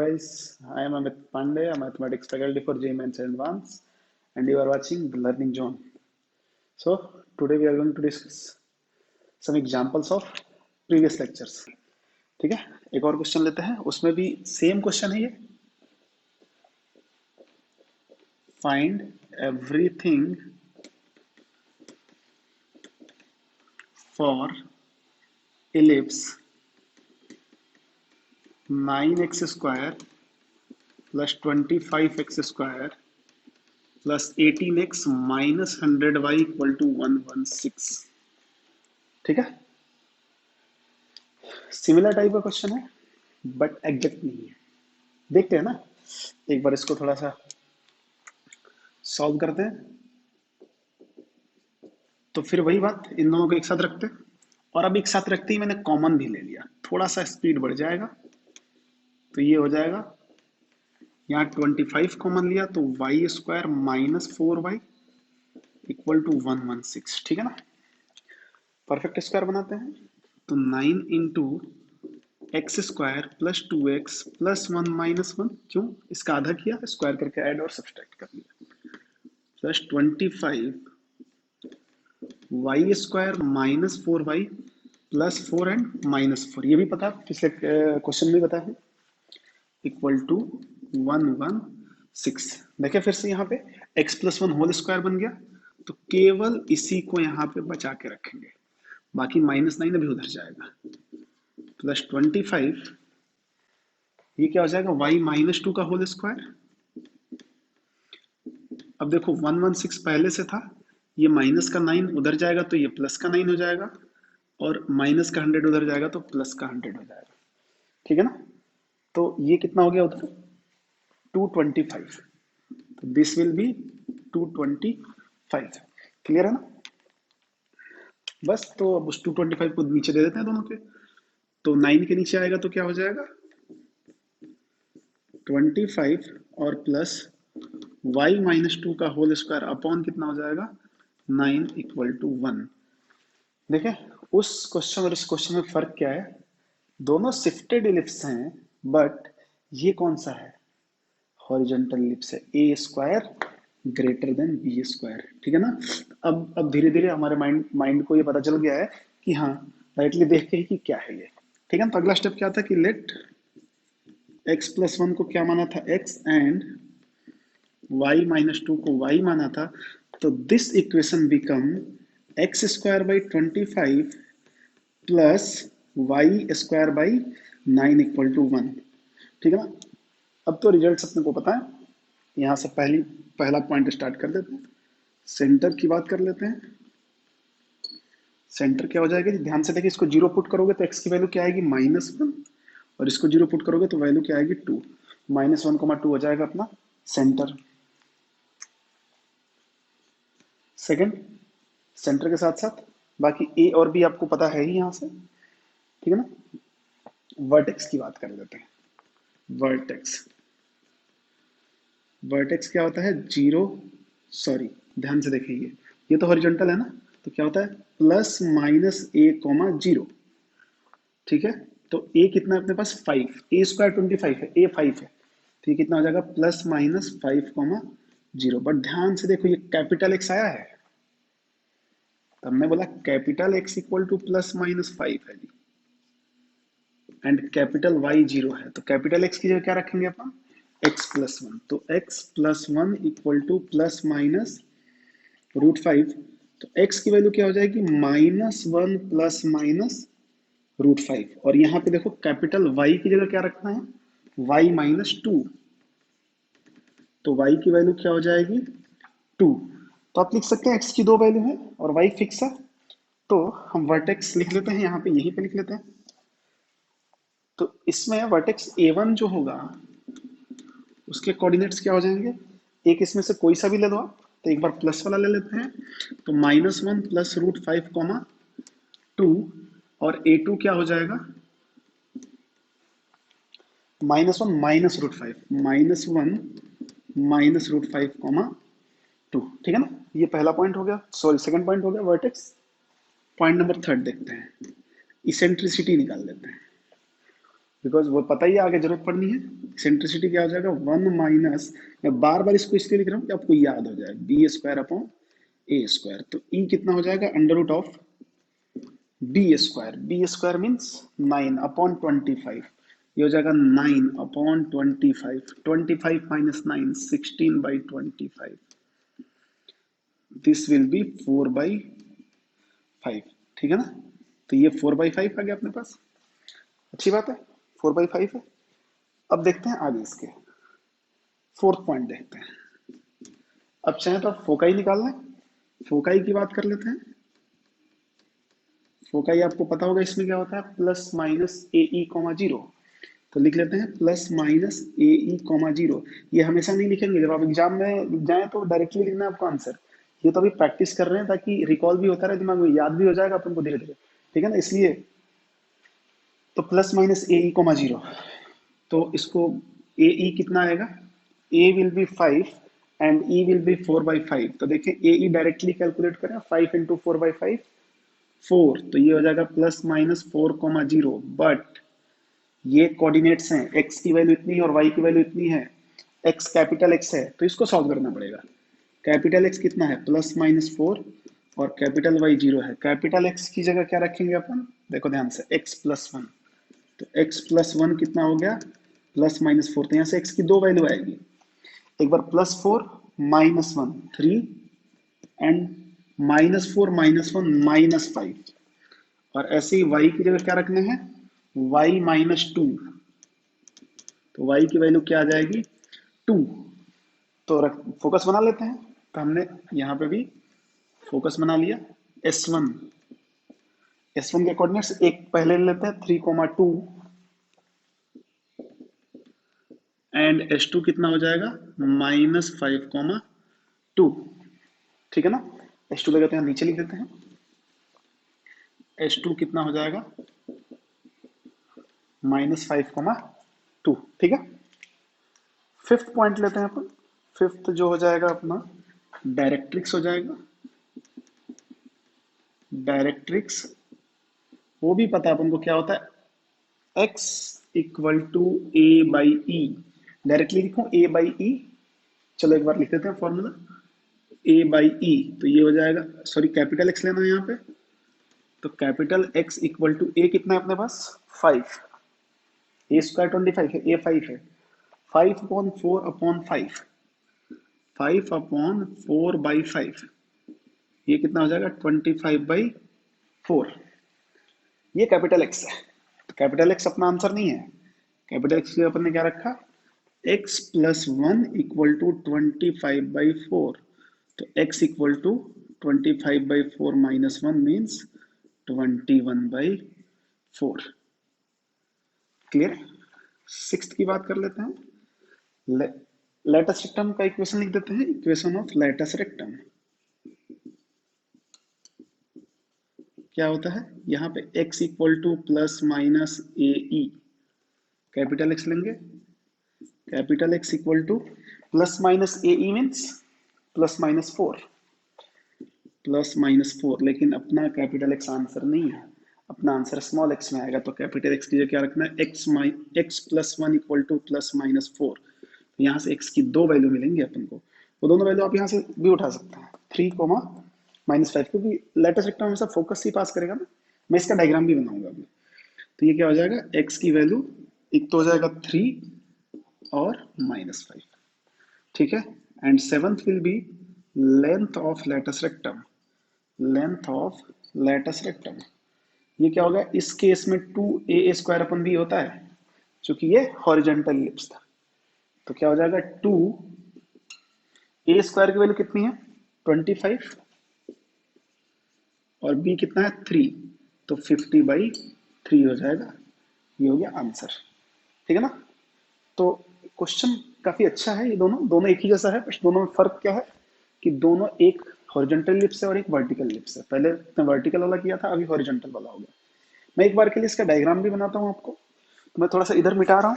guys, I am Amit Pandey, a mathematics faculty for JEE Mains and Advance, and you are watching the Learning Zone. So, today we are going to discuss some examples of previous lectures. ठीक है, एक और question लेते हैं, उसमें भी same question है ये. Find everything for ellipse 9x square plus 25x square plus 18x minus 100y equal to 116. ठीक है, सिमिलर टाइप का क्वेश्चन है बट एग्जैक्ट नहीं है. देखते हैं ना, एक बार इसको थोड़ा सा सॉल्व करते हैं. तो फिर वही बात, इन दोनों को एक साथ रखते हैं, और अब एक साथ रखते ही मैंने कॉमन भी ले लिया, थोड़ा सा स्पीड बढ़ जाएगा. तो ये हो जाएगा, यहाँ 25 कॉमन लिया तो y square minus 4y equal to 116. ठीक है ना, परफेक्ट स्क्वायर बनाते हैं. तो 9 into x square plus 2x plus 1 minus 1, क्यों इसका आधा किया, स्क्वायर करके ऐड और सब्सट्रैक्ट कर लिया, plus 25 y square minus 4y plus 4 and minus 4, ये भी पता, पिछले क्वेश्चन में बताया है, इक्वल टू 116. देखिए फिर से यहाँ पे x प्लस 1 होल स्क्वायर बन गया, तो केवल इसी को यहाँ पे बचा के रखेंगे, बाकी -9 अभी उधर जाएगा. प्लस 25, ये क्या हो जाएगा, y माइनस 2 का होल स्क्वायर. अब देखो 116 पहले से था, ये माइनस का 9 उधर जाएगा तो ये प्लस का 9 हो जाएगा, और माइनस का 100 उधर जाएगा तो प्लस का 100 हो जाएगा. ठीक है ना, तो ये कितना हो गया उधर 225. तो दिस विल बी 225. क्लियर है ना, बस. तो अब उस 225 को नीचे दे देते हैं दोनों के, तो 9 के नीचे आएगा तो क्या हो जाएगा 25 और प्लस y माइनस 2 का होल स्क्वायर अपॉन कितना हो जाएगा 9 इक्वल टू 1. देखिए उस क्वेश्चन और इस क्वेश्चन में फर्क क्या है, दोनों शिफ्टेड इलिप्स हैं, बट ये कौन सा है, हॉरिजॉन्टल इलिप्स है, a square greater than b square. ठीक है ना, अब धीरे धीरे हमारे माइंड को ये पता चल गया है कि हाँ राइटली देख के ही कि क्या है ये. ठीक है ना, तो अगला स्टेप क्या था कि लेट x प्लस 1 को क्या माना था x एंड y माइनस 2 को y माना था, तो this equation become x square by 25 प्लस y square by 9 equal to 1. ठीक है ना, अब तो रिजल्ट अपने को पता है. यहाँ से पहला पॉइंट स्टार्ट कर देते हैं, सेंटर की बात कर लेते हैं. सेंटर क्या हो जाएगा, ध्यान से देखिए, इसको 0 पुट करोगे तो x की वैल्यू क्या आएगी -1, और इसको 0 पुट करोगे तो वैल्यू क्या आएगी 2. -1, 2 हो जाएगा अपना सेंटर. सेकंड, सेंटर के साथ साथ बाकी a और b आपको पता है ही यहाँ से. ठीक है ना, वर्टेक्स की बात कर लेते हैं. वर्टेक्स क्या होता है, 0, सॉरी ध्यान से देखिए, ये तो हॉरिजॉन्टल है ना, तो क्या होता है प्लस माइनस a, 0. ठीक है, तो a कितना है अपने पास 5, a स्क्वायर 25 है, a 5 है, तो ये कितना हो जाएगा प्लस माइनस 5, 0. बट ध्यान से देखो, ये कैपिटल x आया है, तो हमने बोला capital x equal two plus minus 5 है जी, एंड कैपिटल y 0 है, तो कैपिटल x की जगह क्या रखेंगे अपन x प्लस 1. तो x plus 1 equal two plus minus √5. तो x की वैल्यू क्या हो जाएगी -1 प्लस माइनस √5. और यहाँ पे देखो कैपिटल y की जगह क्या रखना है, y माइनस 2. तो y की वैल्यू क्या हो जाएगी 2. तो आप लिख सकते हैं x की 2 वैल्यू है और y फिक्स है, तो हम वर्टेक्स लिख लेते हैं, यहाँ पे यहीं पे लिख लेते हैं. तो इसमें वर्टेक्स a1 जो होगा उसके कोऑर्डिनेट्स क्या हो जाएंगे, एक इसमें से कोई सा भी ले दो आप, तो एक बार प्लस वाला ले लेते हैं, तो -1 प्लस √5, 2, और a2 क्या हो जाएगा -1 माइनस √5, माइनस √5, 2. ठीक है ना, ये पहला पॉइंट हो गया, सॉरी सेकंड पॉइंट हो गया वर्टेक्स. पॉइंट नंबर 3 देखते हैं, इसेंट्रिसिटी निकाल लेते हैं. बिकॉज वो पता ही है, आगे जरूरत पड़नी है। सेंट्रिसिटी क्या हो जाएगा, 1 - मैं बार बार इसको इसलिए लिख रहा हूँ कि आपको याद हो जाए, B² अपॉन A²। तो E कितना हो जाएगा, √ऑफ B²। मीन्स 9/25। ये हो जाएगा 9/25। 25 - 9, 16/25। This will be 4/5। ठीक है ना। तो ये 4/5 आ गया अपने पास। अच्छी बात है, 4/5 है। अब देखते हैं आगे इसके फोर्थ पॉइंट देखते हैं। अब चाहे तो आप फोकाई निकालना है, फोकाई की बात कर लेते हैं। फोकाई आपको पता होगा इसमें क्या होता है, +-AE, 0। तो लिख लेते हैं +-AE, 0। ये हमेशा नहीं लिखेंगे, जब आप एग्जाम में जाए तो डायरेक्टली लिखना है आपको आंसर। ये तो अभी प्रैक्टिस कर रहे हैं ताकि रिकॉल भी होता रहे दिमाग में, याद भी हो जाएगा अपन को धीरे धीरे। ठीक है ना, इसलिए तो +-AE, 0। तो इसको ए ई कितना आएगा, a will be 5 and e will be 4/5। तो देखिए ए ई डायरेक्टली कैलकुलेट करें, 5 × 4/5 4। तो ये हो जाएगा +-4, 0। बट ये कोऑर्डिनेट्स हैं, एक्स की वैल्यू इतनी है और वाई की वैल्यू इतनी है। एक्स कैपिटल एक्स है तो इसको सॉल्व करना पड़ेगा। कैपिटल एक्स कितना है, +-4, और कैपिटल वाई 0 है। कैपिटल एक्स की जगह क्या रखेंगे अपन, देखो ध्यान से, x+1। तो x+1 कितना हो गया, +-4। तो यहाँ से x की दो वैल्यू आएगी, एक बार +4 -1 3 एंड -4 -1 -5। और ऐसे ही y की जगह क्या रखने हैं, y-2। तो y की वैल्यू क्या आ जाएगी, 2। तो फोकस बना लेते हैं। तो हमने यहाँ पे भी फोकस बना लिया। S1, S1 के कोऑर्डिनेट्स एक पहले ले लेते हैं, 3, 2 एंड S2 कितना हो जाएगा, -5, 2। ठीक है ना। S2 लगाते हैं, नीचे लिख देते हैं। H2 कितना हो जाएगा, -5, 2। ठीक है। फिफ्थ पॉइंट लेते हैं अपन। फिफ्थ जो हो जाएगा अपना डायरेक्ट्रिक्स हो जाएगा। डायरेक्ट्रिक्स वो भी पता है अपन को क्या होता है, x = A/E। डायरेक्टली लिखूं A/E, चलो एक बार लिख देते हैं फॉर्मूला, A/E। तो ये हो जाएगा, सॉरी कैपिटल एक्स लेना है यहाँ पे। तो कैपिटल x = A कितना है अपने पास, 5। A² 25 है, A 5 है। 5/4/5, 5/4/5। ये कितना हो जाएगा, 25/4। ये कैपिटल एक्स है। तो कैपिटल एक्स अपना आंसर नहीं है। कैपिटल एक्स के अपन ने क्या रखा, x+1 = 25/4। तो x = 25/4 - 1 मीन्स 21/4। क्लियर। सिक्स्थ की बात कर लेते हैं। लेटस रेक्टम का इक्वेशन लिख देते हैं, इक्वेशन ऑफ लेटस रेक्टम क्या होता है। यहाँ पे x = +-AE, कैपिटल एक्स लेंगे। Capital x = +-AE means +-4, +-4। लेकिन अपना कैपिटल एक्स आंसर नहीं है, अपना आंसर स्मॉल एक्स में आएगा। तो कैपिटल एक्स की जगह क्या रखना है, x+1 = +-4। यहाँ से x की दो वैल्यू मिलेंगी अपन को। वो दोनों वैल्यू आप यहाँ से भी उठा सकते हैं, 3, -5, क्योंकि लेटेस्ट रेक्टम हमेशा फोकस ही पास करेगा ना। मैं इसका डायग्राम भी बनाऊंगा अभी। तो ये क्या हो जाएगा, x की वैल्यू एक तो हो जाएगा 3 और -5। ठीक है। And seventh will be length of latus rectum. Length of latus rectum ये क्या होगा, इस केस में 2a² होता है, क्योंकि ये हॉरिजॉन्टल इलिप्स था। तो क्या हो जाएगा, 2a² की वैल्यू कितनी है, 25, और b कितना है, 3। तो 50/3 हो जाएगा। ये हो गया आंसर। ठीक है ना। तो क्वेश्चन काफी अच्छा है। ये दोनों दोनों एक ही जैसा है, बस दोनों में फर्क क्या है कि दोनों एक हॉरिजॉन्टल लिप्स है और एक वर्टिकल लिप्स है। पहले वर्टिकल वाला किया था, अभी हॉरिजॉन्टल वाला हो गया। मैं एक बार के लिए इसका डायग्राम भी बनाता हूँ आपको। तो मैं थोड़ा सा इधर मिटा रहा हूँ,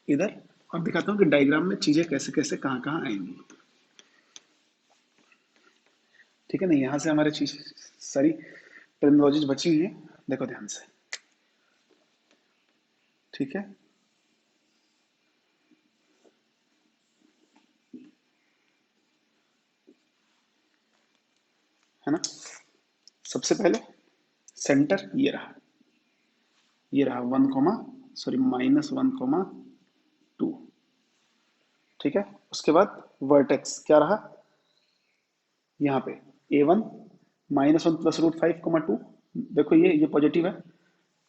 इधर, और दिखाता हूँ कि डायग्राम में चीजें कैसे कैसे कहाँ कहाँ आएंगी। ठीक है ना। यहाँ से हमारे चीज सारी टर्मिनोलॉजीज बची हुई है, देखो ध्यान से। ठीक है ना। सबसे पहले सेंटर ये रहा 1, -1, 2। ठीक है, उसके बाद वर्टेक्स क्या रहा यहाँ पे A1 -1 प्लस रूट 5, 2। देखो ये पॉजिटिव है,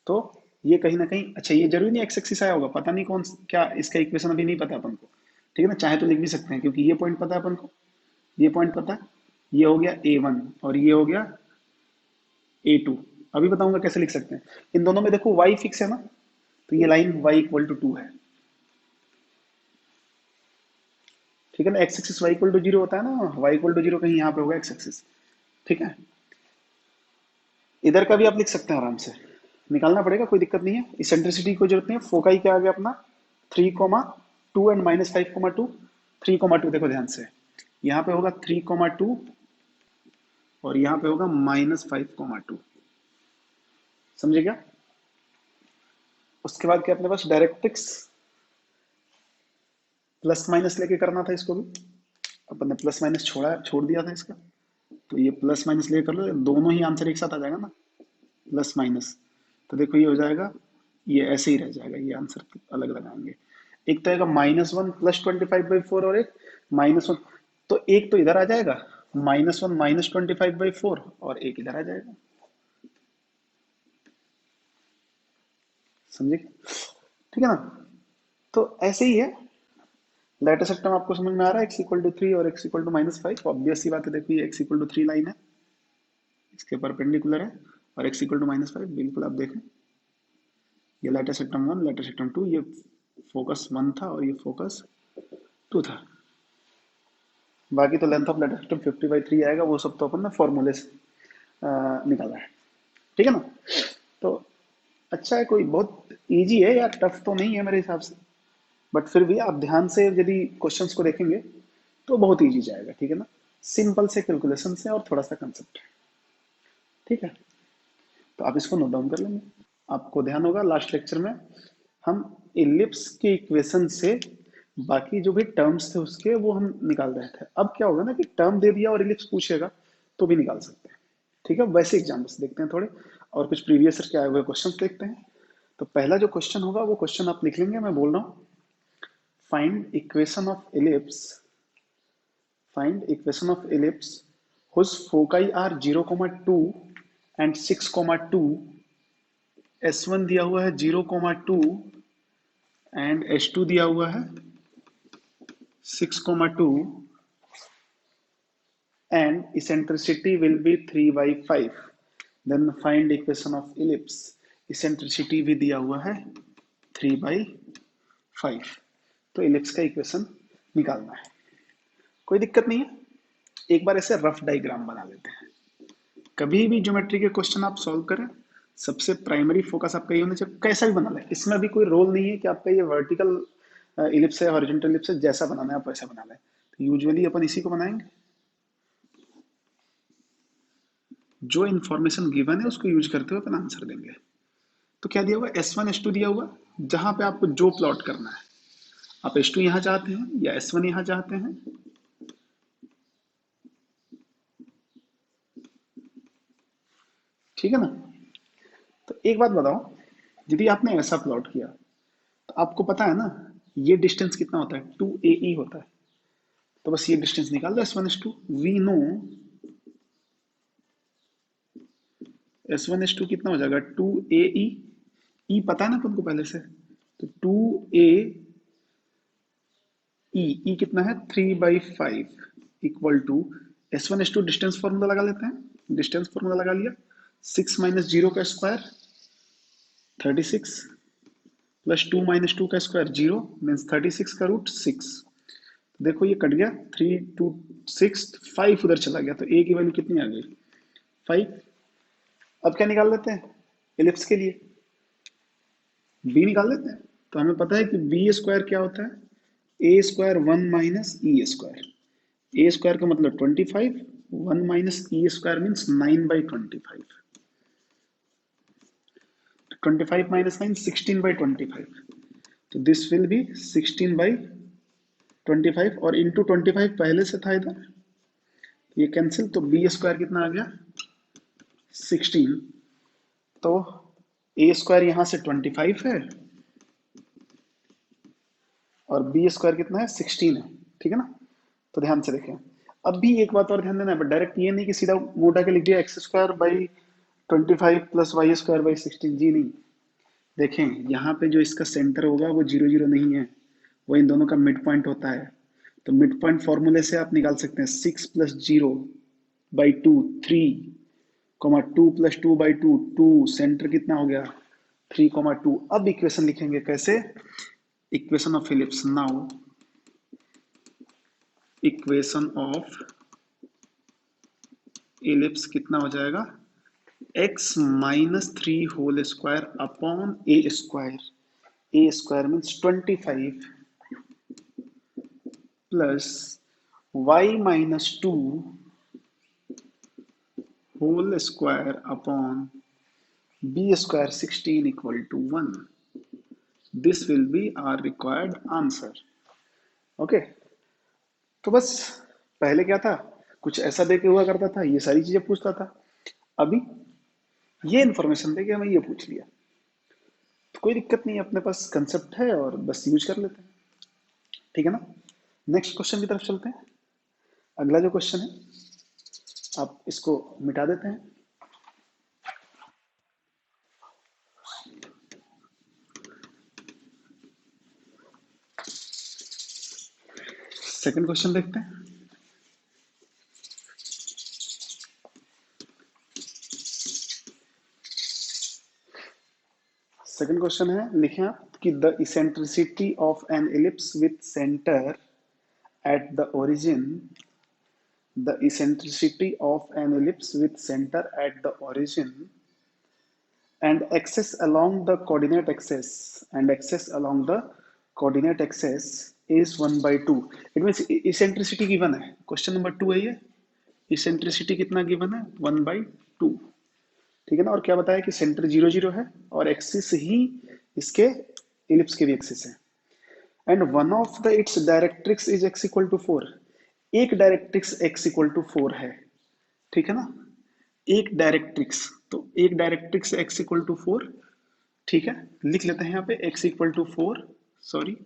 तो ये कहीं ना कहीं, अच्छा ये जरूरी नहीं एक्स एक्सिस आया होगा, पता नहीं कौन क्या इसका इक्वेशन अभी नहीं पता अपन को। ठीक है ना, चाहे तो लिख भी सकते हैं क्योंकि ये पॉइंट पता है अपन को, ये पॉइंट पता है। ये हो गया A1 और ये हो गया A2। अभी बताऊंगा कैसे लिख सकते हैं। इन दोनों में देखो y फिक्स है ना, तो ये लाइन y = 2 है। ठीक है ना, एक्स एक्सिस y = 0 होता है ना, y = 0 कहीं यहाँ पे होगा एक्स एक्सिस। ठीक है, इधर का भी आप लिख सकते हैं आराम से, निकालना पड़ेगा, कोई दिक्कत नहीं है, इसेंट्रिसिटी की जरूरत नहीं है। फोकाई क्या आ गया अपना 3, 2 एंड -5, 2। 3, 2 देखो ध्यान से, यहाँ पे होगा 3, 2 और यहाँ पे होगा -5, 2। समझे क्या? उसके बाद क्या अपने पास डायरेक्ट्रिक्स प्लस माइनस लेके करना था इसको भी, अपन ने प्लस माइनस छोड़ दिया था इसका, तो ये प्लस माइनस लेके कर लो, दोनों ही आंसर एक साथ आ जाएगा ना, प्लस माइनस। तो देखो ये हो जाएगा, ये ऐसे ही रह जाएगा, ये आंसर अलग लगाएंगे। एक तो आएगा -1 + 25/4 और एक -1, तो एक तो इधर आ जाएगा -1 -25/4 और एक इधर आ जाएगा। समझे? ठीक है ना, तो ऐसे ही है। लेटर सेक्टम आपको समझ में आ रहा है, x = 3 और x = -5, ऑब्वियस सी बात है। देखो ये x = 3 लाइन है, इसके परपेंडिकुलर है, और x = -5 बिल्कुल आप देखें, ये लेटर सेक्टम 1, लेटर सेक्टम 2, ये फोकस 1 था और ये फोकस 2 था। बाकी तो लेंथ ऑफ लेटर सिस्टम 50/3 आएगा, वो सब तो अपन ने फॉर्मूले से निकाला है। ठीक है ना, तो अच्छा है, कोई बहुत इजी है यार, टफ तो नहीं है मेरे हिसाब से, बट फिर भी आप ध्यान से यदि क्वेश्चंस को देखेंगे तो बहुत इजी जाएगा। ठीक है ना, सिंपल से कैलकुलेशन से और थोड़ा सा कंसेप्ट। ठीक है, तो आप इसको नोट डाउन कर लेंगे। आपको ध्यान होगा लास्ट लेक्चर में हम इलिप्स के इक्वेशन से बाकी जो भी टर्म्स थे उसके वो हम निकाल रहे थे। अब क्या होगा ना कि टर्म दे दिया और इलिप्स पूछेगा तो भी निकाल सकते हैं। ठीक है, वैसे एग्जाम्पल्स देखते हैं थोड़े, और कुछ प्रीवियस ईयर के आए हुए क्वेश्चन देखते हैं। तो पहला जो क्वेश्चन होगा वो क्वेश्चन आप लिख लेंगे, मैं बोल रहा हूँ। Find equation of ellipse, find equation of ellipse whose foci are 0,2 and 6,2। S1 दिया हुआ है 0,2 एंड H2 दिया हुआ है 6,2 and eccentricity will be 3/5। then find equation of ellipse, eccentricity भी दिया हुआ है 3/5। तो इलिप्स का इक्वेशन निकालना है, कोई दिक्कत नहीं है। एक बार ऐसे रफ डायग्राम बना लेते हैं। कभी भी ज्योमेट्री के क्वेश्चन आप सॉल्व करें, सबसे प्राइमरी फोकस आपका ये होना चाहिए, कैसा भी बना लें, इसमें भी कोई रोल नहीं है कि आपका ये वर्टिकल इलिप्स है, हॉरिजॉन्टल इलिप्स है, जैसा बनाना है आप वैसा बना लें। तो यूजुअली अपन इसी को बनाएंगे, जो इन्फॉर्मेशन गिवन है उसको यूज करते हुए अपन आंसर देंगे। तो क्या दिया हुआ, S1 S2 दिया हुआ, जहां पे आपको जो प्लॉट करना है, आप S2 यहां चाहते हैं या S1 यहां चाहते हैं। ठीक है ना, तो एक बात बताओ, यदि आपने ऐसा प्लॉट किया तो आपको पता है ना ये डिस्टेंस कितना होता है, 2AE होता है। तो बस ये डिस्टेंस निकाल दो, S1 S2। We know S1 S2 कितना हो जाएगा, 2AE। ई पता है ना अपन को पहले से, तो 2AE कितना है 3/5 equal to S1 S2 distance formula लगा लेते हैं। डिस्टेंस फॉर्मूला लगा लिया, 6 - 0 का स्क्वायर 36 प्लस 2 - 2 का स्क्वायर 0 मीन्स 36 का रूट 6। देखो ये कट गया, 3 2 6 5 उधर चला गया, तो ए की वैल्यू कितनी आ गई 5। अब क्या निकाल लेते हैं इलिप्स के लिए, बी निकाल लेते हैं। तो हमें पता है कि बी स्क्वायर क्या होता है, a square 1 - E square. A square का मतलब 25, 1 - ई स्क्वायर मीन्स 9/25। 25 माइनस 9 16/25, तो दिस विल बी 16/25 और इंटू 25 पहले से था इधर, ये कैंसिल, तो बी स्क्वायर कितना आ गया 16। तो ए स्क्वायर यहां से 25 है और बी स्क्वायर कितना है 16 है, ठीक है ना। तो ध्यान से देखें, अब भी एक बात और ध्यान देना है, डायरेक्ट ये नहीं कि सीधा मोटा के लिख दिया एक्स स्क्वायर बाई 25 प्लस वाई स्क्वायर बाई 16, जी नहीं। देखें यहाँ पे जो इसका सेंटर होगा वो 0 0 नहीं है, वो इन दोनों का मिड पॉइंट होता है। तो मिड पॉइंट फॉर्मूले से आप निकाल सकते हैं 6 प्लस 0/2 3, 2 प्लस 2/2 2, सेंटर कितना हो गया 3, 2। अब इक्वेशन लिखेंगे कैसे, equation of ellipse. Now equation of ellipse कितना हो जाएगा, x minus 3 whole square upon a square, a square means 25 plus y minus 2 whole square upon b square 16 equal to 1। This will be our required answer. Okay, तो बस पहले क्या था, कुछ ऐसा दे के हुआ करता था, ये सारी चीजें पूछता था। अभी ये इन्फॉर्मेशन दे के हमें ये पूछ लिया, तो कोई दिक्कत नहीं है, अपने पास कंसेप्ट है और बस यूज कर लेते हैं, ठीक है ना। नेक्स्ट क्वेश्चन की तरफ चलते हैं। अगला जो क्वेश्चन है आप इसको मिटा देते हैं। सेकंड क्वेश्चन देखते हैं। सेकंड क्वेश्चन है, लिखें आप कि the eccentricity of an ellipse with centre at the origin, the eccentricity of an ellipse with center at the origin and axis along the coordinate axis is 1/2। It means eccentricity given है, question number 2 है ये। Eccentricity कितना given है 1/2, ठीक है ना। और क्या बताया कि सेंटर 0 0 है और एक्सिस ही इसके इलिप्स के भी एक्सिस है। And one of the its directrix is x equal to 4। एक डायरेक्ट्रिक्स x इक्वल टू 4 है, ठीक है ना। एक डायरेक्ट्रिक्स, तो एक डायरेक्ट्रिक्स x इक्वल टू 4, ठीक है। लिख लेते हैं यहाँ पे x equal to 4, sorry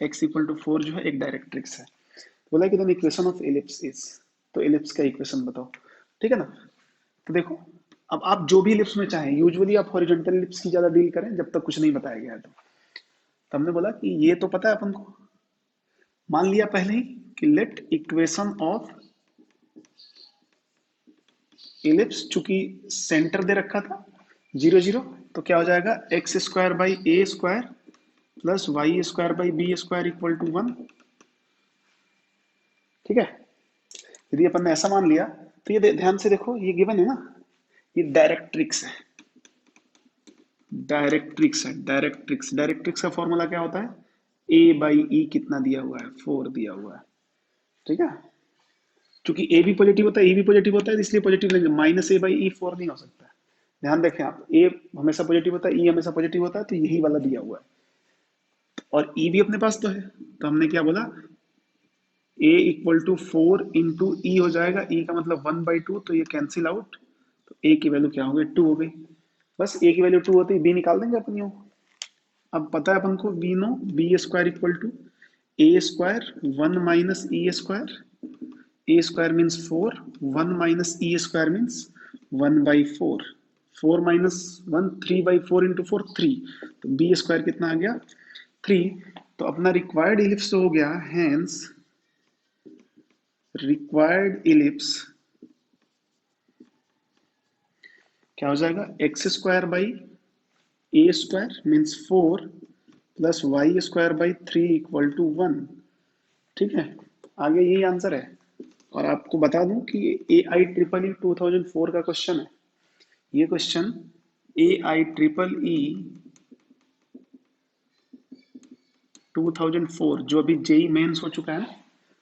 x equal to 4 जो है एक डायरेक्ट्रिक्स है। बोला कि then equation of ellipse is, तो इलिप्स का इक्वेशन बताओ, ठीक है ना। तो देखो, अब आप जो भी इलिप्स में चाहें, यूजुअली आप हॉरिजॉन्टल इलिप्स की ज्यादा डील करें जब तक कुछ नहीं बताया गया है। तो हमने बोला कि ये तो पता है अपन को, मान लिया पहले ही कि लेट इक्वेशन ऑफ इलिप्स, चूंकि सेंटर दे रखा था 0 0, तो क्या हो जाएगा x square by a square plus y square by b square equal to 1, ठीक है। यदि अपन ने ऐसा मान लिया तो ये ध्यान से देखो, ये गिवन है ना, ये डायरेक्ट्रिक्स है, डायरेक्ट्रिक्स का फॉर्मूला क्या होता है, ए बाई ई कितना दिया हुआ है 4 दिया हुआ है, ठीक है। क्योंकि ए भी पॉजिटिव होता है, ई भी पॉजिटिव होता है, इसलिए पॉजिटिव लेंगे, माइनस ए बाई ई 4 नहीं हो सकता। ध्यान देखें आप, ए हमेशा पॉजिटिव होता है, ई हमेशा पॉजिटिव होता है, तो यही वाला दिया हुआ है और ई भी अपने पास तो है। तो हमने क्या बोला, ए इक्वल टू 4 इंटू ई हो जाएगा, ई का मतलब 1/2, तो ये कैंसिल आउट, तो ए की वैल्यू क्या हो गई 2 हो गई। बस ए की वैल्यू 2 होती है, बी निकाल देंगे अपन यूं। अब पता है अपन को b know, b square equal to a square 1 minus e square, a square means 4, 1 minus e square means 1/4, 4 minus 1 3/4 into 4 3, तो बी स्क्वायर कितना आ गया 3। तो अपना रिक्वायर्ड इलिप्स हो गया, हैंस रिक्वायर्ड इलिप्स क्या हो जाएगा, x square by a square means 4 plus y square by 3 equal to 1, ठीक है। आगे यही आंसर है। और आपको बता दूं कि ए आई ट्रिपल ई 2004 का क्वेश्चन है, ये question A I triple E 2004 जो अभी जेई मेंस हो चुका है ना,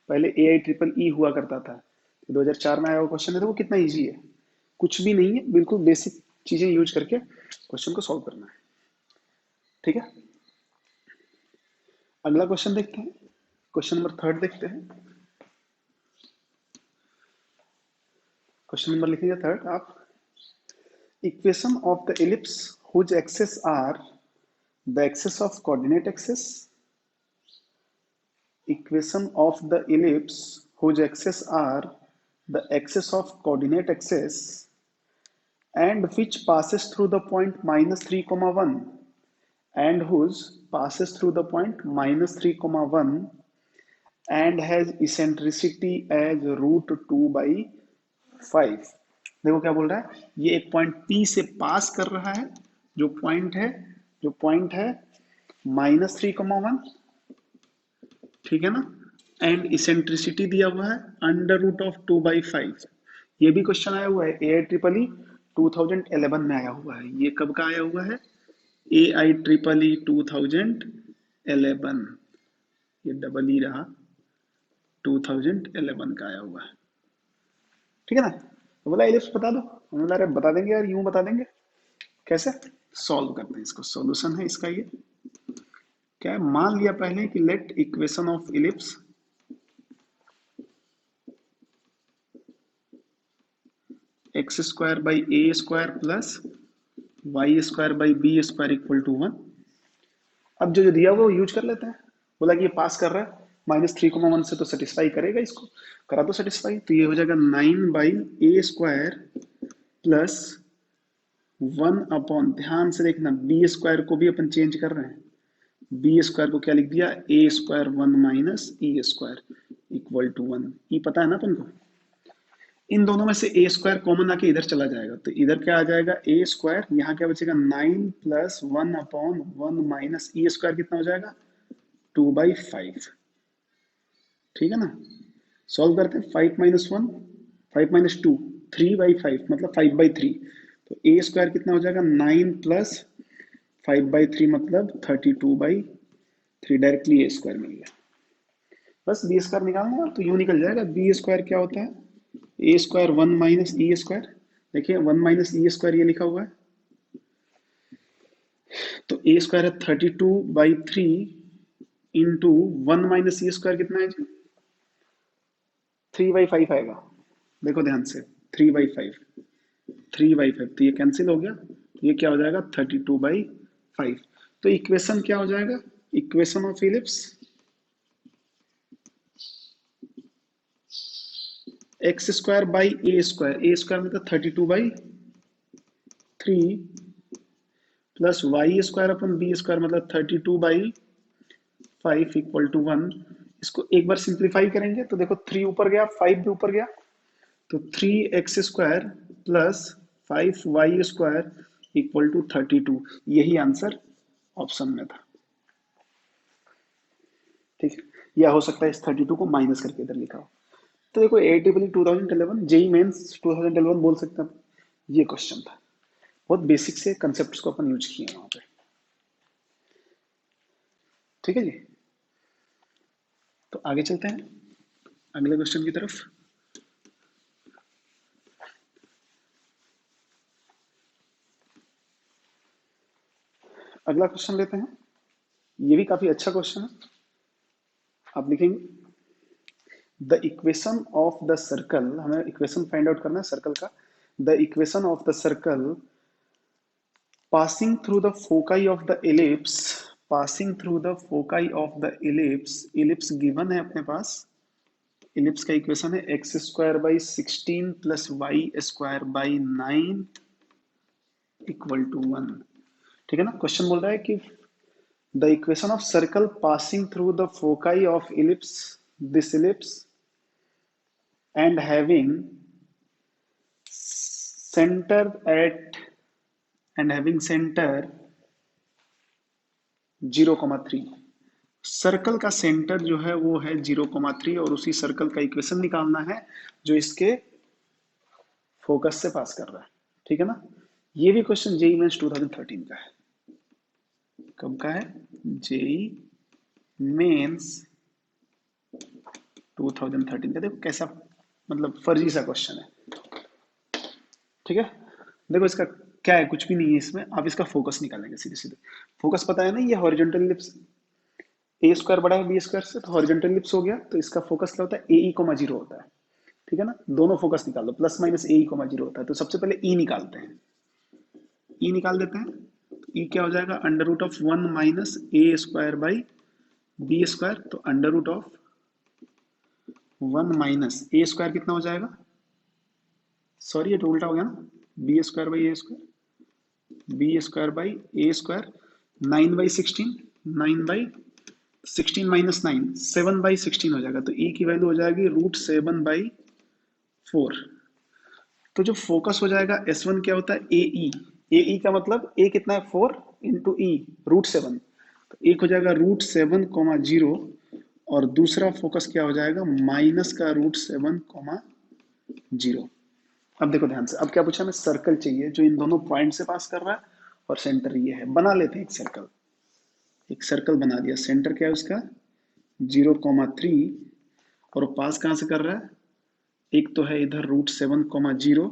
पहले ए आई ट्रिपल ई हुआ करता था, 2004 में आया हुआ क्वेश्चन है। तो वो कितना इजी है, कुछ भी नहीं है, बिल्कुल बेसिक चीजें यूज करके क्वेश्चन को सॉल्व करना है। ठीक है, अगला क्वेश्चन देखते हैं, क्वेश्चन नंबर 3 देखते हैं। क्वेश्चन नंबर लिखिएगा 3 आप। Equation of the ellipse whose axes are the axes of coordinate axes, equation of the ellipse whose axes are the axis of coordinate axis and which passes through the point minus 3 comma 1 and whose passes through the point minus 3 comma 1 and has eccentricity as root 2 by 5। देखो क्या बोल रहा है, ये एक point P से पास कर रहा है, जो पॉइंट है माइनस 3 कमा 1, ठीक है ना, एंड इसेंट्रिसिटी दिया हुआ है अंडर रूट ऑफ 2/5। ये भी क्वेश्चन आया हुआ है AIEEE 2011 में आया हुआ है। ये कब का आया हुआ है, AIEEE 2011, ये डबल ई रहा, 2011 का आया हुआ है, ठीक है ना। तो बोला एलिप्स बता दो, हमने बोला अरे बता देंगे यार, यूं बता देंगे, कैसे सॉल्व करते हैं इसको। सॉल्यूशन है इसका, ये क्या है, मान लिया पहले कि let equation of ellipse x square by a square plus y square by b square equal to 1। अब जो जो दिया हुआ वो यूज कर लेते हैं। बोला कि ये पास कर रहा है -3,1 से, तो सेटिस्फाई करेगा, इसको करा दो सेटिस्फाई, तो ये हो जाएगा 9/a स्क्वायर प्लस 1 ध्यान से देखना, बी स्क्वायर को भी अपन चेंज कर रहे हैं, बी स्क्वायर को क्या लिख दिया, a square 1 minus e square equal to 1। E पता है ना अपन को, इन दोनों में से ए स्क्वायर कॉमन आके इधर चला जाएगा, तो इधर क्या आ जाएगा ए स्क्वायर, यहाँ क्या बचेगा 9 प्लस 1/1 माइनस ई स्क्वायर कितना हो जाएगा 2/5, ठीक है ना। सॉल्व करते हैं, 5 माइनस 1 5 माइनस 2 3/5 मतलब 5/3, तो ए स्क्वायर कितना हो जाएगा 9 प्लस 5/3 मतलब 32/3, डायरेक्टली ए स्क्वायर मिल गया। बस बी स्क्वायर निकालना है तो यूं निकल जाएगा, बी स्क्वायर क्या होता है, a square 1 minus e square, देखिए 1 माइनस ई स्क्वायर ये लिखा हुआ है, तो ए स्क्वायर है 32/3 इंटू 1 माइनस ई स्क्वायर कितना है जी, 3/5 आएगा, देखो ध्यान से 3/5, तो ये कैंसिल हो गया, तो ये क्या हो जाएगा 32/5। तो इक्वेशन क्या हो जाएगा, equation of ellipse x square by a square मतलब 32/3 प्लस वाई स्क्वायर अपन बी स्क्वायर मतलब 32/5 इक्वल टू 1। इसको एक बार सिंप्लीफाई करेंगे तो देखो 3 ऊपर गया, 5 भी ऊपर गया, तो 3x square plus 5y square equal to 32, यही आंसर ऑप्शन में था, ठीक है। या हो सकता है इस 32 को माइनस करके इधर लिखा हो। तो देखो AIEEE 2011 जेई मेंस 2011 बोल सकते हैं, ये क्वेश्चन था, बहुत बेसिक से कंसेप्ट्स को अपन यूज किए वहां पे, ठीक है जी। तो आगे चलते हैं अगले क्वेश्चन की तरफ। अगला क्वेश्चन लेते हैं, ये भी काफी अच्छा क्वेश्चन है। आप लिखेंगे the equation of the circle, हमें इक्वेशन फाइंड आउट करना है सर्कल का, the equation of the circle passing through the foci of the ellipse, passing through the foci of the ellipse given है अपने पास, ellipse का इक्वेशन है x square by 16 plus y square by 9 equal to 1, ठीक है ना। Question बोल रहा है कि the equation of circle passing through the foci of ellipse, this ellipse and having centre at and having center 0,3, circle का centre जो है वो है 0,3 और उसी सर्कल का इक्वेशन निकालना है जो इसके फोकस से पास कर रहा है, ठीक है ना। ये भी क्वेश्चन जेई मेंस 2013 का है, कब का है, जेई मेंस 2013 का। देखो कैसा मतलब फर्जी सा क्वेश्चन है, ठीक है। देखो इसका क्या है, कुछ भी नहीं है इसमें, आप इसका फोकस निकालेंगे सीधे सीधे। फोकस पता है ना, ये हॉरिजॉन्टल इलिप्स ए स्क्वायर बड़ा है बी स्क्वायर से, तो हॉरिजॉन्टल इलिप्स हो गया, तो इसका फोकस क्या होता है, ए ई कोमा जीरो होता है। ठीक है ना, दोनों फोकस निकाल दो, प्लस माइनस ए ई कोमा जीरो होता है। तो सबसे पहले ई निकालते हैं, ई निकाल देते हैं। ई क्या हो जाएगा, under root of 1 - a square by b square. तो under root of 1 - a square कितना हो जाएगा, सॉरी ये तो उल्टा हो गया ना, b square by a square, b square by a square, 9/16, 9/16 minus 9, 7/16 हो जाएगा। तो ई की वैल्यू हो जाएगी √7/4। तो जो फोकस हो जाएगा S1 क्या होता है, ए ई। ए ई का मतलब ए कितना है, 4 इंटू ई √7। तो एक हो जाएगा √7, 0। और दूसरा फोकस क्या हो जाएगा, माइनस का √7, 0। अब देखो ध्यान से, अब क्या पूछा, हमें सर्कल चाहिए जो इन दोनों पॉइंट से पास कर रहा है और सेंटर ये है। बना लेते हैं एक सर्कल। एक सर्कल बना दिया, सेंटर क्या है उसका 0,3, और वो पास कहाँ से कर रहा है, एक तो है इधर √7, 0,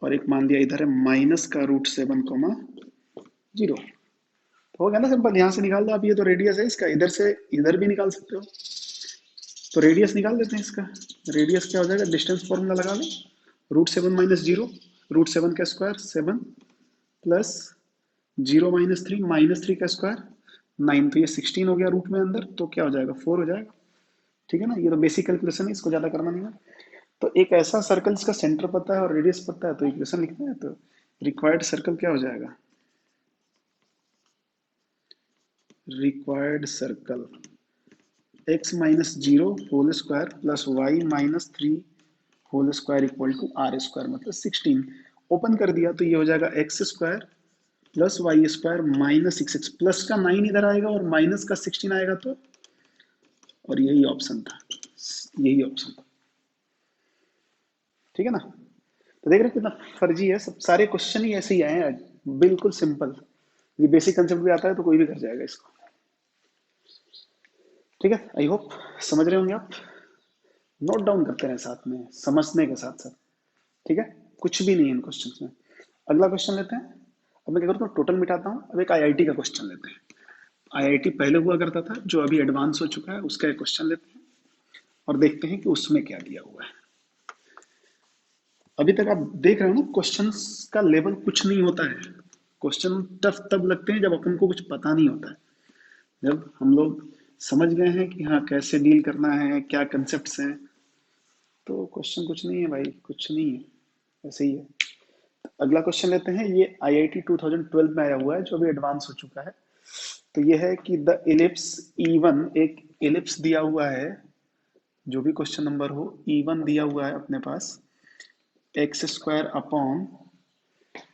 और एक मान लिया इधर है माइनस का √7, 0। तो हो गया ना सिंपल, यहां से निकाल दो आप, ये तो रेडियस है इसका, इधर से इधर भी निकाल सकते हो। तो रेडियस निकाल देते हैं इसका। रेडियस क्या हो जाएगा, डिस्टेंस फॉर्मूला लगा लो, √7 - 0, √7 का स्क्वायर 7, प्लस 0 - 3, -3 का स्क्वायर 9। तो ये 16 हो गया रूट में अंदर, तो क्या हो जाएगा, 4 हो जाएगा। ठीक है ना, ये तो बेसिक कैलकुलेशन है, इसको ज्यादा करना नहीं है। तो एक ऐसा सर्कल जिसका सेंटर पता है और रेडियस पता है, तो इक्वेशन लिखते हैं। तो रिक्वायर्ड सर्कल क्या हो जाएगा, required circle x - 0 whole square plus y - 3 whole square equal to r², मतलब 16। ओपन कर दिया तो ये हो जाएगा x² plus y² -6x, plus का 9 इधर आएगा और माइनस का 16 आएगा। तो और यही ऑप्शन था, यही ऑप्शन था। ठीक है ना, तो देख रहे हो कितना फर्जी है, सब सारे क्वेश्चन ही ऐसे ही आए हैं आज, बिल्कुल सिंपल। ये बेसिक कंसेप्ट भी आता है तो कोई भी कर जाएगा इसको। ठीक है, आई होप समझ रहे होंगे आप। नोट डाउन करते रहे साथ में, समझने के साथ साथ। ठीक है, कुछ भी नहीं है इन क्वेश्चंस में। अगला क्वेश्चन लेते हैं। अब मैं क्या करता हूँ, टोटल मिटाता हूँ। अब एक आईआईटी का क्वेश्चन लेते हैं। आईआईटी पहले हुआ करता था, जो अभी एडवांस हो चुका है, उसका एक क्वेश्चन लेते हैं और देखते हैं कि उसमें क्या दिया हुआ है। अभी तक आप देख रहे हो ना, क्वेश्चंस का लेवल कुछ नहीं होता है। क्वेश्चन टफ तब लगते हैं जब अपन को कुछ पता नहीं होता है। जब हम लोग समझ गए हैं कि हाँ कैसे डील करना है, क्या कंसेप्ट्स हैं, तो क्वेश्चन कुछ नहीं है भाई, कुछ नहीं है, ऐसे ही है। अगला क्वेश्चन लेते हैं। ये आईआईटी 2012 में आया हुआ है, जो अभी एडवांस हो चुका है। तो ये है कि द इलिप्स E1, एक इलिप्स दिया हुआ है, जो भी क्वेश्चन नंबर हो, E1 दिया हुआ है अपने पास, x² upon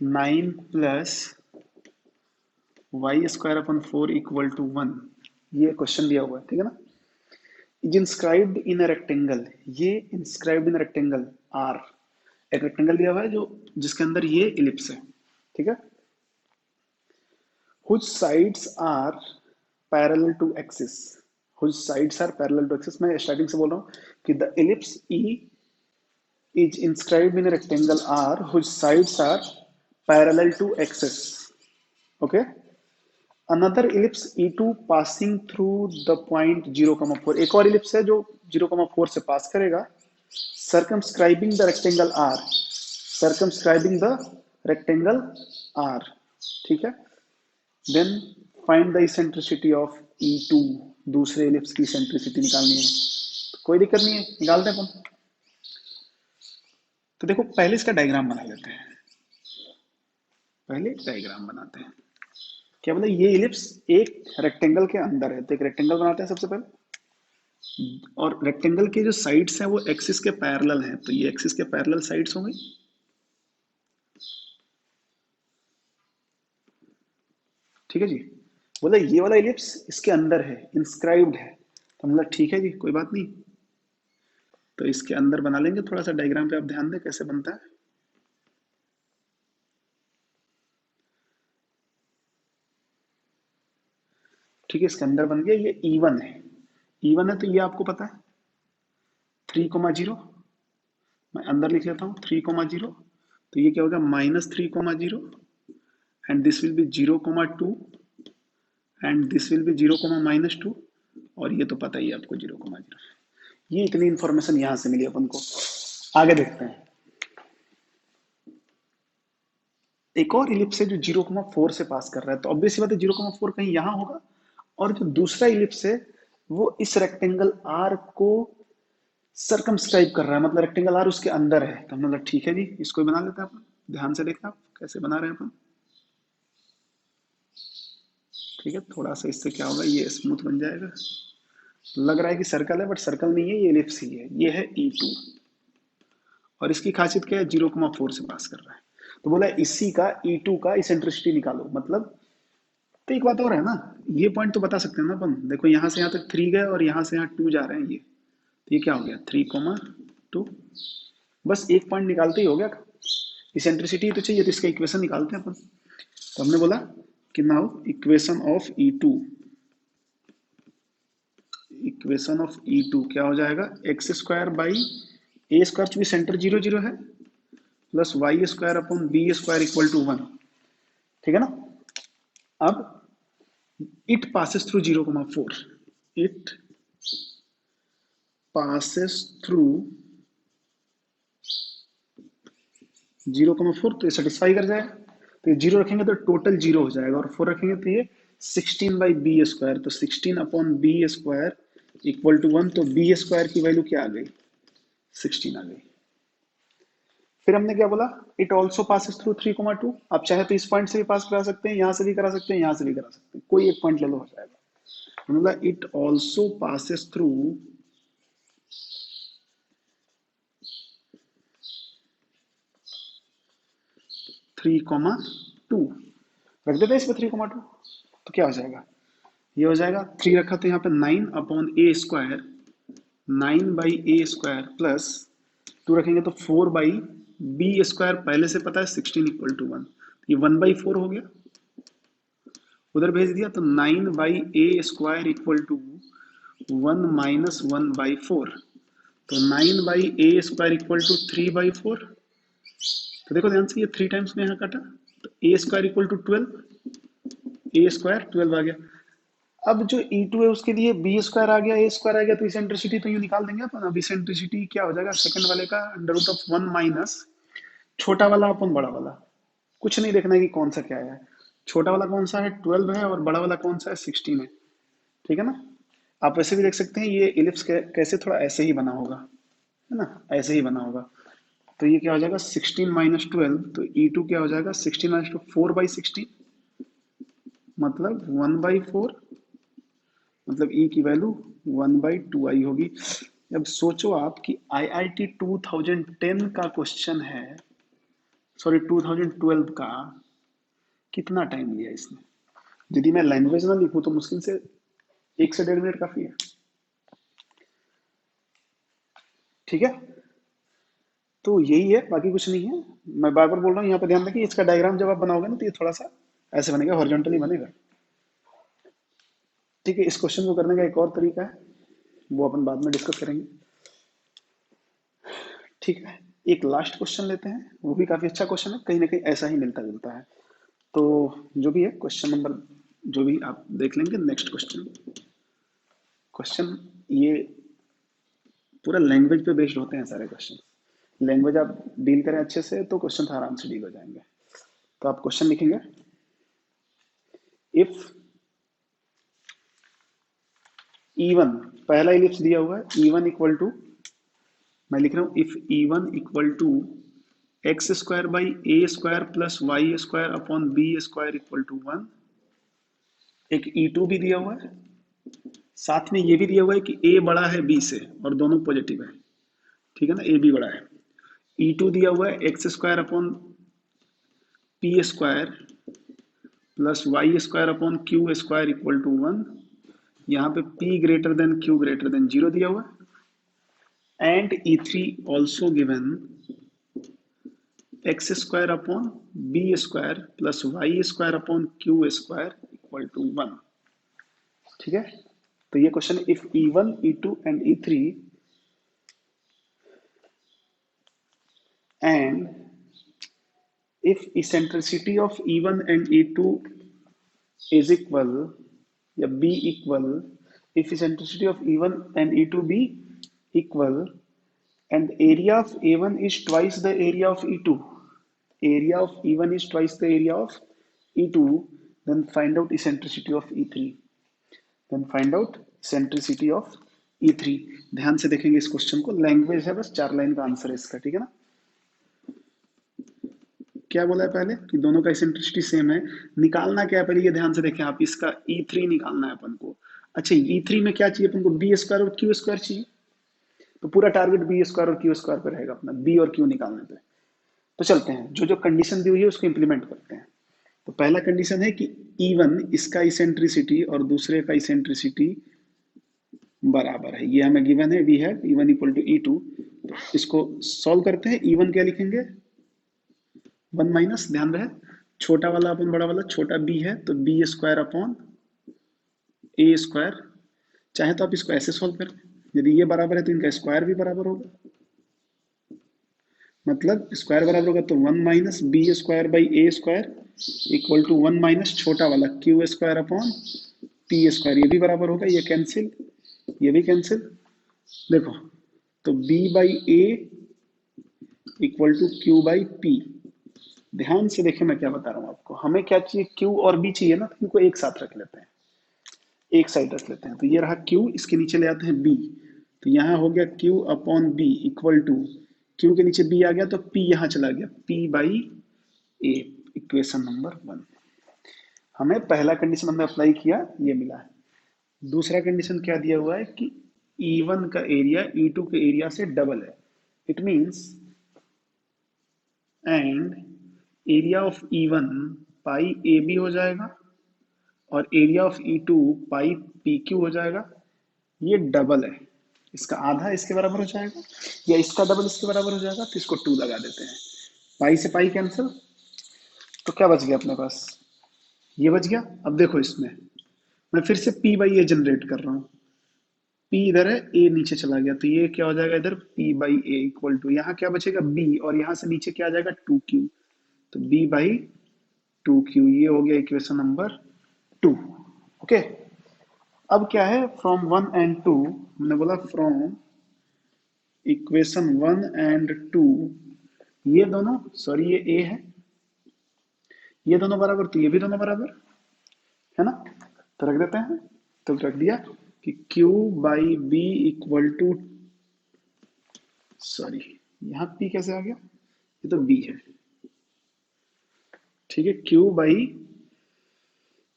9 plus y² upon 4 equal to 1। ये क्वेश्चन दिया हुआ है, ठीक है ना। Is inscribed in a rectangle, ये इंस्क्राइब्ड इन अ रेक्टेंगल आर, एक रेक्टेंगल दिया हुआ है जो जिसके अंदर ये इलिप्स है, ठीक है। whose sides are parallel to axis, whose sides are parallel to axis। मैं स्टार्टिंग से बोल रहा हूँ कि the ellipse E is inscribed in a rectangle R whose sides are parallel to axis, okay। another ellipse E2 passing through the point 0,4, एक और ellipse है जो 0,4 से पास करेगा, circumscribing the rectangle R, circumscribing the rectangle R, ठीक है। Then find the eccentricity of E2, दूसरे ellipse की इसेंट्रिसिटी निकालनी है। तो कोई दिक्कत नहीं है, निकालते हैं अपन। तो देखो पहले इसका डायग्राम बना लेते हैं, पहले डायग्राम बनाते हैं। क्या बोले, ये इलिप्स एक रेक्टेंगल के अंदर है, तो एक रेक्टेंगल बनाते हैं सबसे पहले। और रेक्टेंगल के जो साइड्स हैं वो एक्सिस के पैरेलल हैं, तो ये एक्सिस के पैरेलल साइड्स हो गई। ठीक है जी, बोले ये वाला इलिप्स इसके अंदर है, इंस्क्राइब्ड है, तो मतलब ठीक है जी, कोई बात नहीं। तो इसके अंदर बना लेंगे थोड़ा सा डायग्राम पे, आप ध्यान दें कैसे बनता है। ठीक है, इसके अंदर बन गया, ये E1 है। E1 है तो ये आपको पता है 3,0, मैं अंदर लिख लेता हूँ 3,0, तो ये क्या होगा -3,0 and this will B 0,2 and this will B 0,-2 और ये तो पता ही है आपको 0,0। ये इतनी इंफॉर्मेशन यहां से मिली अपन को। आगे देखते हैं, एक और इलिप्स है जो 0,4 से पास कर रहा है, तो ऑब्वियसली बात है 0,4 कहीं यहां होगा, और जो दूसरा इलिप्स है वो इस रेक्टेंगल आर को सरकमस्क्राइब कर रहा है, मतलब रेक्टेंगल आर उसके अंदर है। तो हमने बोला ठीक है जी, इसको भी बना लेते हैं अपन। ध्यान से देखना आप कैसे बना रहे हैं अपन। ठीक है, थोड़ा सा इससे क्या होगा, ये स्मूथ बन जाएगा। लग रहा है कि सर्कल है, बट सर्कल नहीं है, ये एलिप्स ही है। ये है E2 और इसकी खासियत क्या है, 0,4 से पास कर रहा है। तो बोला इसी का E2 का इसेंट्रिसिटी निकालो, मतलब तो एक बात और है ना, ये पॉइंट तो बता सकते हैं ना अपन। देखो यहाँ से यहाँ तक 3 गए और यहाँ से यहाँ 2 जा रहे हैं, ये तो ये क्या हो गया 3,2। बस एक पॉइंट निकालते ही हो गया। इसेंट्रिसिटी तो चाहिए, तो इसका इक्वेशन निकालते हैं अपन। तो हमने बोला कि नाउ इक्वेशन ऑफ E2 क्या हो जाएगा, x² बाई a² चूंकि सेंटर 0,0 है, plus y² upon b² equal to 1। ठीक है ना। अब it passes through 0,4, it passes through 0,4, तो ये सेटिस्फाई कर जाएगा। तो ये 0 रखेंगे तो टोटल 0 हो जाएगा, और 4 रखेंगे तो ये 16/b², तो 16/b² इक्वल टू 1। तो b² की वैल्यू क्या आ गई, 16 आ गई। फिर हमने क्या बोला, इट ऑल्सो पासिस थ्रू 3,2। आप चाहे तो इस पॉइंट से भी पास करा सकते हैं, यहां से भी करा सकते हैं, यहां से भी करा सकते हैं, कोई एक पॉइंट ले लो हो जाएगा। मतलब इट ऑल्सो पासिस थ्रू 3,2, रख देते हैं इसमें 3,2। तो क्या हो जाएगा, ये हो जाएगा 3 रखा तो यहाँ पे 9/a², 9/a² प्लस 2 रखेंगे तो 4/b², पहले से पता है 16 इक्वल टू 1, ये 1/4 हो गया, उधर भेज दिया। तो 9/a² इक्वल टू 1 - 1/4, तो 9/a² इक्वल टू 3/4। तो देखो ध्यान से, ये 3 टाइम्स में यहाँ काटा, तो a² इक्वल टू 12, a² 12 आ गया। अब जो E2 है उसके लिए b² आ गया, a² आ गया, तो इसेंट्रिसिटी तो ये निकाल देंगे अपन। अब इसेंट्रिसिटी क्या हो जाएगा, सेकंड वाले का √1 माइनस छोटा वाला अपन बड़ा वाला। कुछ नहीं देखना है कि कौन सा क्या है, छोटा वाला कौन सा है 12 है, और बड़ा वाला कौन सा है 16 है। ठीक है ना। आप वैसे भी देख सकते हैं, ये इलिप्स कैसे थोड़ा ऐसे ही बना होगा, है ना, ऐसे ही बना होगा। तो ये क्या हो जाएगा 16 - 12, तो E2 क्या हो जाएगा 16 - 4/16, मतलब 1/4, मतलब E की वैल्यू 1/2 आई होगी। अब सोचो आप कि IIT 2010 का क्वेश्चन है, सॉरी 2012 का, कितना टाइम लिया इसने। यदि मैं लैंग्वेज ना लिखूं तो मुश्किल से 1 से 1.5 मिनट काफी है। ठीक है, तो यही है, बाकी कुछ नहीं है। मैं बार बार बोल रहा हूँ, यहाँ पे ध्यान रखिए, इसका डायग्राम जब आप बनाओगे ना तो ये थोड़ा सा ऐसे बनेगा, हॉरिजॉन्टली बनेगा। ठीक है, इस क्वेश्चन को करने का एक और तरीका है, वो अपन बाद में डिस्कस करेंगे। ठीक है, एक लास्ट क्वेश्चन लेते हैं, वो भी काफी अच्छा क्वेश्चन है, कहीं ना कहीं ऐसा ही मिलता जुलता है। तो जो भी है क्वेश्चन नंबर, जो भी आप देख लेंगे, नेक्स्ट क्वेश्चन ये पूरा लैंग्वेज पे बेस्ड होते हैं सारे क्वेश्चन। लैंग्वेज आप डील करें अच्छे से तो क्वेश्चन आराम से डील हो जाएंगे। तो आप क्वेश्चन लिखेंगे, इफ E1, पहला इलिप्स दिया हुआ है E1 इक्वल टू, मैं लिख रहा हूं if E1 equal to x² by a² plus y² upon b² equal to 1। एक E2 भी दिया हुआ है, साथ में ये भी दिया हुआ है कि a बड़ा है b से और दोनों पॉजिटिव है। ठीक है ना, a भी बड़ा है। E2 दिया हुआ है x² upon p² plus y² upon q² equal to 1। यहाँ पे p greater than q greater than 0 दिया हुआ है। And E3 also given x² upon b² plus y² upon q² equal to 1। ठीक है, तो ये question if E1, E2 and E3 and if eccentricity of E1 and E2 is equal या be equal, if eccentricity of E1 and E2 be equal and area of A1 is twice the area of E2, area of E1 is twice the area of E2, then find out eccentricity of E3, then find out eccentricity of E3। ध्यान से देखेंगे इस question को, language है बस, 4 line का answer है इसका, ठीक है ना। क्या बोला है पहले कि दोनों का इसेंट्रिसिटी सेम है, निकालना क्या है पहले ये ध्यान से देखें आप, इसका E3 निकालना है अपन को। अच्छा E3 में क्या चाहिए अपन को, बी स्क्वायर और क्यू स्क्वायर चाहिए, तो पूरा टारगेट बी स्क्वायर और क्यू स्क्वायर पे रहेगा अपना, बी और क्यू निकालने पे। तो चलते हैं, जो जो कंडीशन दी हुई है उसको इंप्लीमेंट करते हैं। तो पहला कंडीशन है कि E1 इसका इसेंट्रिसिटी और दूसरे का इसेंट्रिसिटी बराबर है, ये हमें गिवन है, we have E1 equal to E2। तो इसको सॉल्व करते हैं। E1 क्या लिखेंगे, 1 माइनस, ध्यान रहे छोटा वाला अपन बड़ा वाला, छोटा बी है तो B square upon a square. चाहे तो आप इसको ऐसे सॉल्व करें, यदि ये बराबर है तो इनका स्क्वायर भी बराबर होगा, मतलब स्क्वायर बराबर होगा तो 1 minus b square by a square equal to 1 minus छोटा वाला q square upon p square, ये भी बराबर होगा, ये कैंसिल, ये भी कैंसिल। देखो तो b by a equal to q by p. ध्यान से देखिए मैं क्या बता रहा हूँ आपको, हमें क्या चाहिए, q और b चाहिए ना, तो इनको एक साथ रख लेते हैं, एक साइड रख लेते हैं। तो ये रहा q, इसके नीचे ले आते हैं b, तो यहाँ हो गया q upon b equal to, q के नीचे b आ गया तो p यहाँ चला गया, p by A, equation number 1। हमें पहला कंडीशन हमने अप्लाई किया, ये मिला है। दूसरा कंडीशन क्या दिया हुआ है कि E1 का एरिया E2 के एरिया से डबल है, it means and area of E1 pi a b हो जाएगा और area of E2 pi p q हो जाएगा। ये डबल है, इसका आधा इसके बराबर हो जाएगा या इसका डबल इसके बराबर हो जाएगा, तो इसको 2 लगा देते हैं, पाई से पाई कैंसिल, तो क्या बच गया अपने पास, ये बच गया। अब देखो इसमें मैं फिर से p बाई ए जनरेट कर रहा हूँ, p इधर है, a नीचे चला गया, तो ये क्या हो जाएगा इधर p by a equal to, यहाँ क्या बचेगा b और यहाँ से नीचे क्या आ जाएगा 2q, तो b बाई 2q, ये हो गया इक्वेशन नंबर 2। ओके, अब क्या है, फ्रॉम 1 एंड 2, हमने बोला फ्रॉम इक्वेशन 1 एंड 2, ये दोनों, सॉरी ये a है, ये दोनों बराबर, तो ये भी दोनों बराबर है ना, तो रख देते हैं। तो रख दिया कि q by b equal to, sorry यहाँ p कैसे आ गया, ये तो b है, ठीक है, q by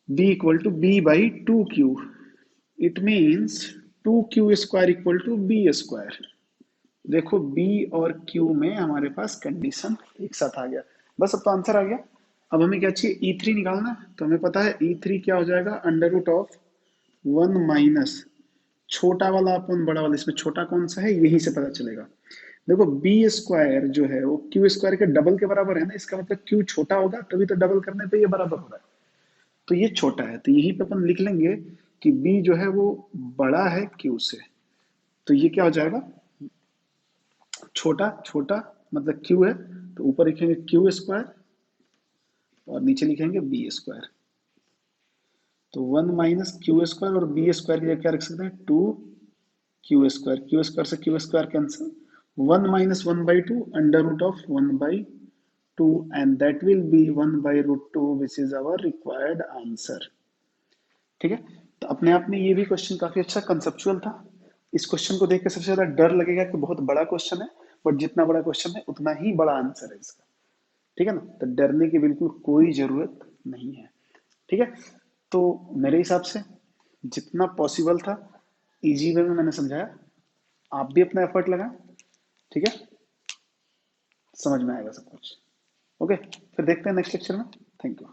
b equal to b by 2q, it means 2q square equal to b square. देखो b और q में हमारे पास कंडीशन एक साथ आ गया, बस अब तो आंसर आ गया। अब हमें क्या चाहिए, E3 निकालना है, तो हमें पता है E3 क्या हो जाएगा, अंडर रूट ऑफ 1 माइनस छोटा वाला अपन बड़ा वाला, इसमें छोटा कौन सा है यहीं से पता चलेगा। देखो बी स्क्वायर जो है वो क्यू स्क्वायर के डबल के बराबर है ना, इसका मतलब क्यू छोटा होगा तभी तो डबल करने पे ये बराबर हो रहा है, तो ये छोटा है, तो यहीं पे अपन लिख लेंगे कि बी जो है वो बड़ा है क्यू से, तो ये क्या हो जाएगा, छोटा छोटा मतलब क्यू है, तो ऊपर लिखेंगे क्यू स्क्वायर और नीचे लिखेंगे बी स्क्वायर, तो 1 माइनस क्यू स्क्वायर और बी स्क्वायर की जगह क्या रख सकते हैं, 2 क्यू स्क्वायर, क्यू स्क्वायर से q square cancel, 1 minus 1 by 2 under root of 1 by 2 and that will be 1 by root 2 which is our required answer. ठीक है, तो अपने आप में ये भी क्वेश्चन काफी अच्छा कंसेप्चुअल था। इस क्वेश्चन को देख के सबसे ज्यादा डर लगेगा कि बहुत बड़ा क्वेश्चन है, बट जितना बड़ा क्वेश्चन है उतना ही बड़ा आंसर है इसका, ठीक है ना, तो डरने की बिल्कुल कोई जरूरत नहीं है। ठीक है, तो मेरे हिसाब से जितना पॉसिबल था इजी वे में मैंने समझाया, आप भी अपना एफर्ट लगाएं, ठीक है, समझ में आएगा सब कुछ। ओके, फिर देखते हैं नेक्स्ट लेक्चर में। Thank you.